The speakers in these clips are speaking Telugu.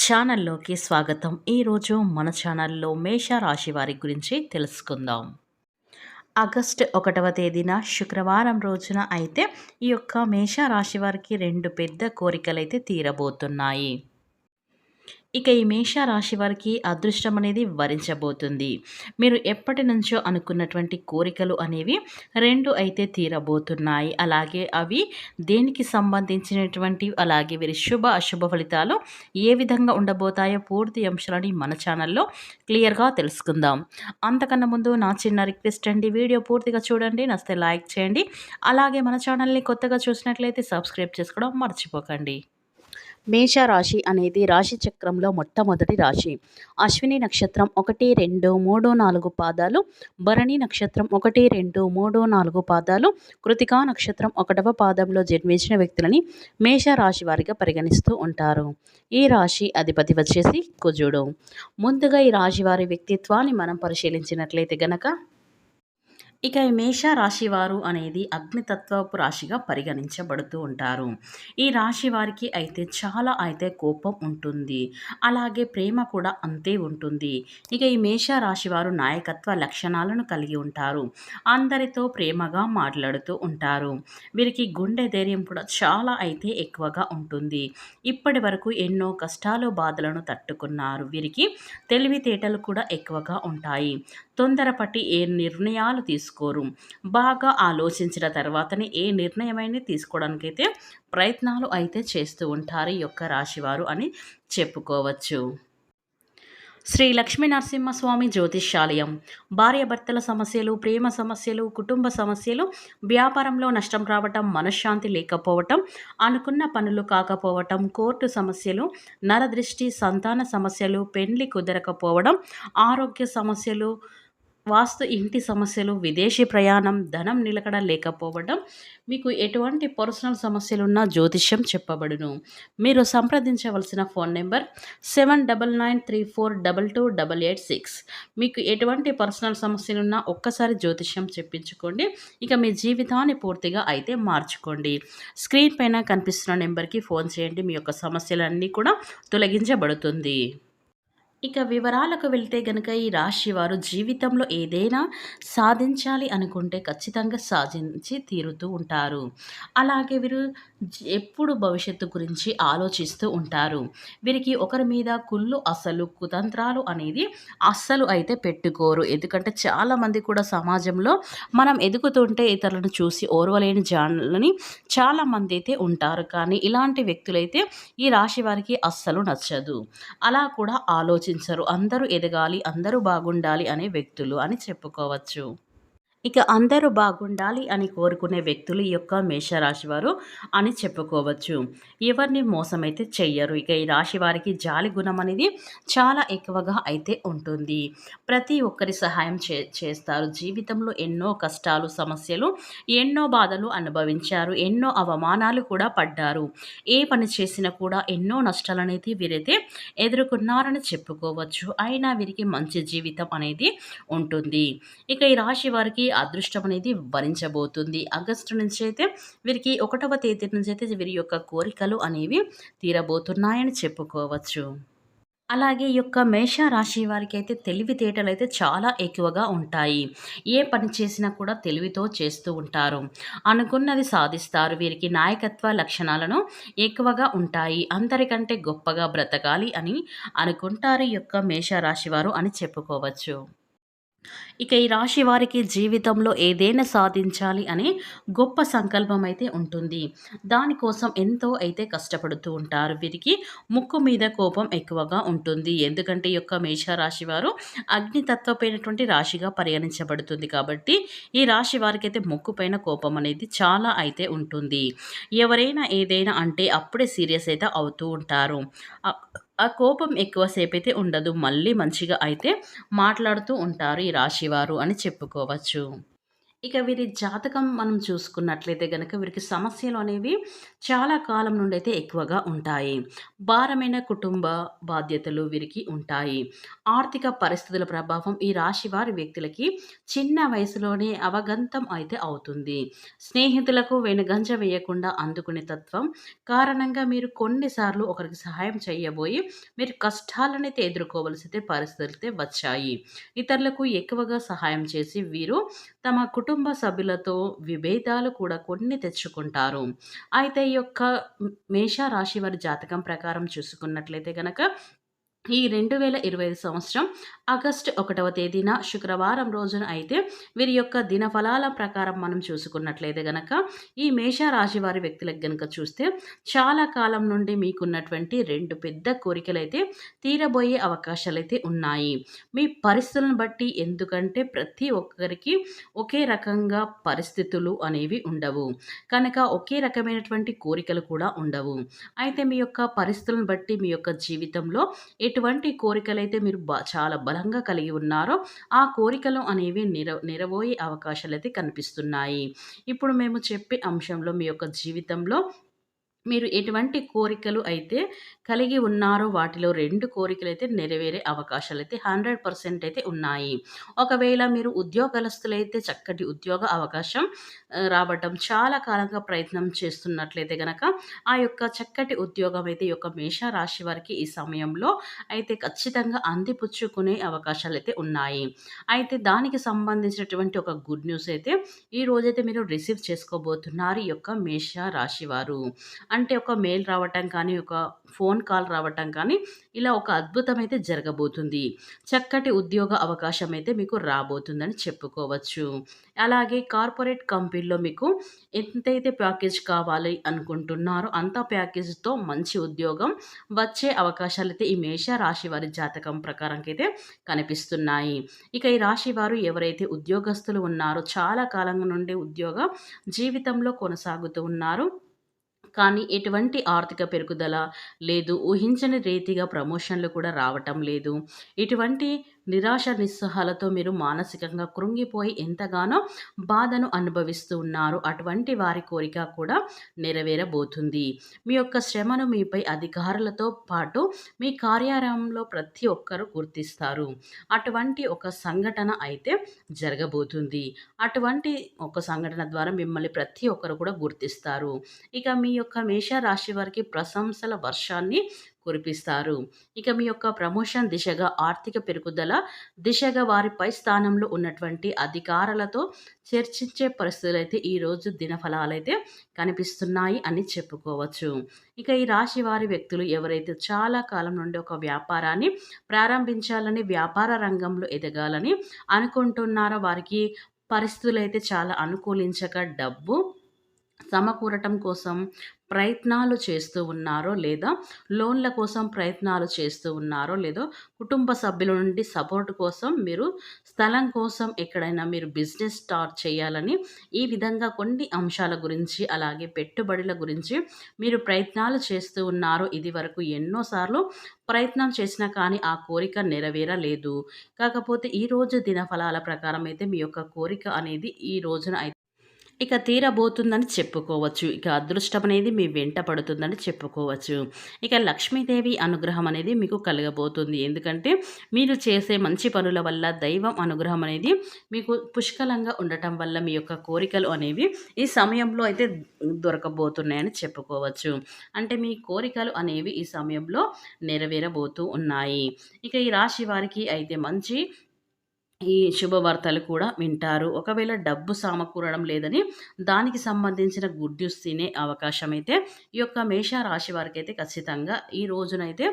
ఛానల్లోకి స్వాగతం. ఈరోజు మన ఛానల్లో మేష రాశి వారి గురించి తెలుసుకుందాం. ఆగస్టు 1వ తేదీన శుక్రవారం రోజున అయితే ఈ యొక్క మేష రాశి వారికి 2 పెద్ద కోరికలైతే తీరబోతున్నాయి. ఇక ఈ మేష రాశి వారికి అదృష్టం అనేది వరించబోతుంది. మీరు ఎప్పటి నుంచో అనుకున్నటువంటి కోరికలు అనేవి 2 అయితే తీరబోతున్నాయి. అలాగే అవి దేనికి సంబంధించినటువంటి అలాగే వీరి శుభ అశుభ ఫలితాలు ఏ విధంగా ఉండబోతాయో పూర్తి అంశాలని మన ఛానల్లో క్లియర్‌గా తెలుసుకుందాం. అంతకన్నా ముందు నా చిన్న రిక్వెస్ట్ అండి, వీడియో పూర్తిగా చూడండి, నచ్చితే లైక్ చేయండి. అలాగే మన ఛానల్‌ని కొత్తగా చూసినట్లయితే సబ్స్క్రైబ్ చేసుకోవడం మర్చిపోకండి. మేషరాశి అనేది రాశి చక్రంలో మొట్టమొదటి రాశి. అశ్విని నక్షత్రం 1, 2, 3, 4 పాదాలు, భరణి నక్షత్రం 1, 2, 3, 4 పాదాలు, కృతికా నక్షత్రం 1వ పాదంలో జన్మించిన వ్యక్తులని మేషరాశి వారిగా పరిగణిస్తూ ఉంటారు. ఈ రాశి అధిపతి వచ్చేసి కుజుడు. ముందుగా ఈ రాశి వారి వ్యక్తిత్వాన్ని మనం పరిశీలించినట్లయితే గనక ఇక ఈ మేష రాశి వారు అనేది అగ్నితత్వపు రాశిగా పరిగణించబడుతూ ఉంటారు. ఈ రాశి వారికి అయితే చాలా అయితే కోపం ఉంటుంది. అలాగే ప్రేమ కూడా అంతే ఉంటుంది. ఇక ఈ మేష రాశి వారు నాయకత్వ లక్షణాలను కలిగి ఉంటారు. అందరితో ప్రేమగా మాట్లాడుతూ ఉంటారు. వీరికి గుండె ధైర్యం కూడా చాలా అయితే ఎక్కువగా ఉంటుంది. ఇప్పటి వరకు ఎన్నో కష్టాలు బాధలను తట్టుకున్నారు. వీరికి తెలివితేటలు కూడా ఎక్కువగా ఉంటాయి. తొందరపట్టి ఏ నిర్ణయాలు తీసుకోరు. బాగా ఆలోచించిన తర్వాతనే ఏ నిర్ణయమైనా తీసుకోవడానికైతే ప్రయత్నాలు అయితే చేస్తూ ఉంటారు ఈ యొక్క రాశివారు అని చెప్పుకోవచ్చు. శ్రీ లక్ష్మీ నరసింహస్వామి జ్యోతిష్యాలయం. భార్యాభర్తల సమస్యలు, ప్రేమ సమస్యలు, కుటుంబ సమస్యలు, వ్యాపారంలో నష్టం రావటం, మనశ్శాంతి లేకపోవటం, అనుకున్న పనులు కాకపోవటం, కోర్టు సమస్యలు, నరదృష్టి, సంతాన సమస్యలు, పెండ్లి కుదరకపోవడం, ఆరోగ్య సమస్యలు, వాస్తు ఇంటి సమస్యలు, విదేశీ ప్రయాణం, ధనం నిలకడ లేకపోవడం, మీకు ఎటువంటి పర్సనల్ సమస్యలున్నా జ్యోతిష్యం చెప్పబడును. మీరు సంప్రదించవలసిన ఫోన్ నెంబర్ 7993422886. మీకు ఎటువంటి పర్సనల్ సమస్యలున్నా ఒక్కసారి జ్యోతిష్యం చెప్పించుకోండి. ఇక మీ జీవితాన్ని పూర్తిగా అయితే మార్చుకోండి. స్క్రీన్ పైన కనిపిస్తున్న నెంబర్కి ఫోన్ చేయండి. మీ యొక్క సమస్యలన్నీ కూడా తొలగించబడుతుంది. ఇక వివరాలకు వెళ్తే గనక ఈ రాశి వారు జీవితంలో ఏదైనా సాధించాలి అనుకుంటే ఖచ్చితంగా సాధించి తీరుతూ ఉంటారు. అలాగే వీరు ఎప్పుడు భవిష్యత్తు గురించి ఆలోచిస్తూ ఉంటారు. వీరికి ఒకరి మీద కుళ్ళు అసలు కుతంత్రాలు అనేది అస్సలు అయితే పెట్టుకోరు. ఎందుకంటే చాలామంది కూడా సమాజంలో మనం ఎదుగుతుంటే ఇతరులను చూసి ఓర్వలేని జానులని చాలామంది అయితే ఉంటారు. కానీ ఇలాంటి వ్యక్తులైతే ఈ రాశి వారికి అస్సలు నచ్చదు. అలా కూడా ఆలోచించరు. అందరూ ఎదగాలి, అందరూ బాగుండాలి అనే వ్యక్తులు అని చెప్పుకోవచ్చు. ఇక అందరూ బాగుండాలి అని కోరుకునే వ్యక్తులు ఈ యొక్క మేషరాశి వారు అని చెప్పుకోవచ్చు. ఎవరిని మోసమైతే చెయ్యరు. ఇక ఈ రాశి వారికి జాలి గుణం అనేది చాలా ఎక్కువగా అయితే ఉంటుంది. ప్రతి ఒక్కరి సహాయం చేస్తారు. జీవితంలో ఎన్నో కష్టాలు, సమస్యలు, ఎన్నో బాధలు అనుభవించారు. ఎన్నో అవమానాలు కూడా పడ్డారు. ఏ పని చేసినా కూడా ఎన్నో నష్టాలనేది వీరైతే ఎదుర్కొన్నారని చెప్పుకోవచ్చు. అయినా వీరికి మంచి జీవితం అనేది ఉంటుంది. ఇక ఈ రాశి వారికి అదృష్టం అనేది వరించబోతుంది. ఆగస్టు నుంచి అయితే వీరికి 1వ తేదీ నుంచి అయితే వీరి యొక్క కోరికలు అనేవి తీరబోతున్నాయని చెప్పుకోవచ్చు. అలాగే ఈ యొక్క మేష రాశి వారికి అయితే తెలివితేటలు అయితే చాలా ఎక్కువగా ఉంటాయి. ఏ పని చేసినా కూడా తెలివితో చేస్తూ ఉంటారు. అనుకున్నది సాధిస్తారు. వీరికి నాయకత్వ లక్షణాలను ఎక్కువగా ఉంటాయి. అందరికంటే గొప్పగా బ్రతకాలి అని అనుకుంటారు ఈ యొక్క మేష రాశి వారు అని చెప్పుకోవచ్చు. ఇక ఈ రాశి వారికి జీవితంలో ఏదైనా సాధించాలి అనే గొప్ప సంకల్పం అయితే ఉంటుంది. దానికోసం ఎంతో అయితే కష్టపడుతూ ఉంటారు. వీరికి ముక్కు మీద కోపం ఎక్కువగా ఉంటుంది. ఎందుకంటే ఈ యొక్క మేషరాశి వారు అగ్నితత్వమైనటువంటి రాశిగా పరిగణించబడుతుంది కాబట్టి ఈ రాశి వారికి అయితే ముక్కు పైన కోపం అనేది చాలా అయితే ఉంటుంది. ఎవరైనా ఏదైనా అంటే అప్పుడే సీరియస్ అయితే అవుతూ ఉంటారు. ఆ కోపం ఎక్కువసేపు అయితే ఉండదు. మళ్ళీ మంచిగా అయితే మాట్లాడుతూ ఉంటారు ఈ రాశివారు అని చెప్పుకోవచ్చు. ఇక వీరి జాతకం మనం చూసుకున్నట్లయితే గనక వీరికి సమస్యలు అనేవి చాలా కాలం నుండి అయితే ఎక్కువగా ఉంటాయి. భారమైన కుటుంబ బాధ్యతలు వీరికి ఉంటాయి. ఆర్థిక పరిస్థితుల ప్రభావం ఈ రాశి వారి వ్యక్తులకి చిన్న వయసులోనే అవగతం అయితే అవుతుంది. స్నేహితులకు వెనుగంజ వేయకుండా అందుకునే తత్వం కారణంగా మీరు కొన్నిసార్లు ఒకరికి సహాయం చేయబోయి మీరు కష్టాలనైతే ఎదుర్కోవలసి పరిస్థితులైతే వచ్చాయి. ఇతరులకు ఎక్కువగా సహాయం చేసి వీరు తమ కుటుంబ సభ్యులతో విభేదాలు కూడా కొన్ని తెచ్చుకుంటారు. అయితే ఈ యొక్క మేష రాశి వారి జాతకం ప్రకారం చూసుకున్నట్లయితే గనక ఈ 2025 సంవత్సరం ఆగస్టు 1వ తేదీన శుక్రవారం రోజున అయితే వీరి యొక్క దినఫలాల ప్రకారం మనం చూసుకున్నట్లయితే గనక ఈ మేష రాశి వారి వ్యక్తులకు గనక చూస్తే చాలా కాలం నుండి మీకున్నటువంటి 2 పెద్ద కోరికలైతే తీరబోయే అవకాశాలైతే ఉన్నాయి. మీ పరిస్థితులను బట్టి ఎందుకంటే ప్రతి ఒక్కరికి ఒకే రకంగా పరిస్థితులు అనేవి ఉండవు. కనుక ఒకే రకమైనటువంటి కోరికలు కూడా ఉండవు. అయితే మీ యొక్క పరిస్థితులను బట్టి మీ యొక్క జీవితంలో ఎటువంటి కోరికలైతే మీరు చాలా బలంగా కలిగి ఉన్నారో, ఆ కోరికలు అనేవి నెరవేరే అవకాశాలైతే కనిపిస్తున్నాయి. ఇప్పుడు మేము చెప్పే అంశంలో మీ యొక్క జీవితంలో మీరు ఎటువంటి కోరికలు అయితే కలిగి ఉన్నారో వాటిలో 2 కోరికలైతే నెరవేరే అవకాశాలైతే 100% అయితే ఉన్నాయి. ఒకవేళ మీరు ఉద్యోగస్తులైతే చక్కటి ఉద్యోగ అవకాశం రావటం చాలా కాలంగా ప్రయత్నం చేస్తున్నట్లయితే గనక ఆ యొక్క చక్కటి ఉద్యోగం అయితే ఈ యొక్క మేష రాశి వారికి ఈ సమయంలో అయితే ఖచ్చితంగా అందిపుచ్చుకునే అవకాశాలైతే ఉన్నాయి. అయితే దానికి సంబంధించినటువంటి ఒక గుడ్ న్యూస్ అయితే ఈ రోజైతే మీరు రిసీవ్ చేసుకోబోతున్నారు ఈ యొక్క మేష రాశి వారు. అంటే ఒక మెయిల్ రావటం కానీ, ఒక ఫోన్ కాల్ రావటం కానీ, ఇలా ఒక అద్భుతం అయితే జరగబోతుంది. చక్కటి ఉద్యోగ అవకాశం అయితే మీకు రాబోతుందని చెప్పుకోవచ్చు. అలాగే కార్పొరేట్ కంపెనీలో మీకు ఎంతైతే ప్యాకేజ్ కావాలి అనుకుంటున్నారో అంత ప్యాకేజ్‌తో మంచి ఉద్యోగం వచ్చే అవకాశాలైతే ఈ మేష రాశి వారి జాతకం ప్రకారంకైతే కనిపిస్తున్నాయి. ఇక ఈ రాశి వారు ఎవరైతే ఉద్యోగస్తులు ఉన్నారో చాలా కాలం నుండి ఉద్యోగ జీవితంలో కొనసాగుతూ ఉన్నారు. కానీ ఎటువంటి ఆర్థిక పెరుగుదల లేదు. ఊహించని రీతిగా ప్రమోషన్‌లు కూడా రావటం లేదు. ఇటువంటి నిరాశ నిస్సహాలతో మీరు మానసికంగా కృంగిపోయి ఎంతగానో బాధను అనుభవిస్తూ ఉన్నారు. అటువంటి వారి కోరిక కూడా నెరవేరబోతుంది. మీ యొక్క శ్రమను మీపై అధికారులతో పాటు మీ కార్యాలయంలో ప్రతి ఒక్కరు గుర్తిస్తారు. అటువంటి ఒక సంఘటన అయితే జరగబోతుంది. అటువంటి ఒక సంఘటన ద్వారా మిమ్మల్ని ప్రతి ఒక్కరు కూడా గుర్తిస్తారు. ఇక మీ యొక్క మేష రాశి వారికి ప్రశంసల వర్షాన్ని కురిపిస్తారు. ఇక మీ యొక్క ప్రమోషన్ దిశగా, ఆర్థిక పెరుగుదల దిశగా వారి పై స్థానంలో ఉన్నటువంటి అధికారులతో చర్చించే పరిస్థితులైతే ఈరోజు దినఫలాలైతే కనిపిస్తున్నాయి అని చెప్పుకోవచ్చు. ఇక ఈ రాశి వారి వ్యక్తులు ఎవరైతే చాలా కాలం నుండి ఒక వ్యాపారాన్ని ప్రారంభించాలని, వ్యాపార రంగంలో ఎదగాలని అనుకుంటున్నారో వారికి పరిస్థితులైతే చాలా అనుకూలించక డబ్బు సమకూరటం కోసం ప్రయత్నాలు చేస్తూ ఉన్నారో, లేదా లోన్ల కోసం ప్రయత్నాలు చేస్తూ ఉన్నారో, లేదో కుటుంబ సభ్యుల నుండి సపోర్ట్ కోసం మీరు స్థలం కోసం ఎక్కడైనా మీరు బిజినెస్ స్టార్ట్ చేయాలని ఈ విధంగా కొన్ని అంశాల గురించి, అలాగే పెట్టుబడుల గురించి మీరు ప్రయత్నాలు చేస్తూ ఉన్నారో. ఇది వరకు ఎన్నోసార్లు ప్రయత్నం చేసినా కానీ ఆ కోరిక నెరవేరలేదు. కాకపోతే ఈరోజు దినఫలాల ప్రకారం అయితే మీ యొక్క కోరిక అనేది ఈ రోజున ఇక తీరబోతుందని చెప్పుకోవచ్చు. ఇక అదృష్టం అనేది మీ వెంట పడుతుందని చెప్పుకోవచ్చు. ఇక లక్ష్మీదేవి అనుగ్రహం అనేది మీకు కలగబోతుంది. ఎందుకంటే మీరు చేసే మంచి పనుల వల్ల దైవం అనుగ్రహం అనేది మీకు పుష్కలంగా ఉండటం వల్ల మీ యొక్క కోరికలు అనేవి ఈ సమయంలో అయితే దొరకబోతున్నాయని చెప్పుకోవచ్చు. అంటే మీ కోరికలు అనేవి ఈ సమయంలో నెరవేరబోతూ ఉన్నాయి. ఇక ఈ రాశి వారికి అయితే మంచి ఈ శుభవార్తలు కూడా వింటారు. ఒకవేళ డబ్బు సమకూరడం లేదని దానికి సంబంధించిన గుడ్ న్యూస్ తినే అవకాశం అయితే ఈ యొక్క మేష రాశి వారికైతే ఖచ్చితంగా ఈ రోజునైతే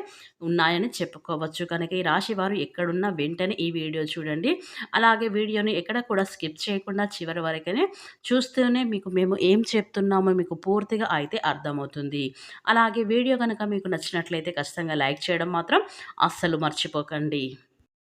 ఉన్నాయని చెప్పుకోవచ్చు. కనుక ఈ రాశి వారు ఎక్కడున్నా వెంటనే ఈ వీడియో చూడండి. అలాగే వీడియోని ఎక్కడ కూడా స్కిప్ చేయకుండా చివరి వరకనే చూస్తూనే మేము ఏం చెప్తున్నామో మీకు పూర్తిగా అయితే అర్థమవుతుంది. అలాగే వీడియో కనుక మీకు నచ్చినట్లయితే ఖచ్చితంగా లైక్ చేయడం మాత్రం అస్సలు మర్చిపోకండి.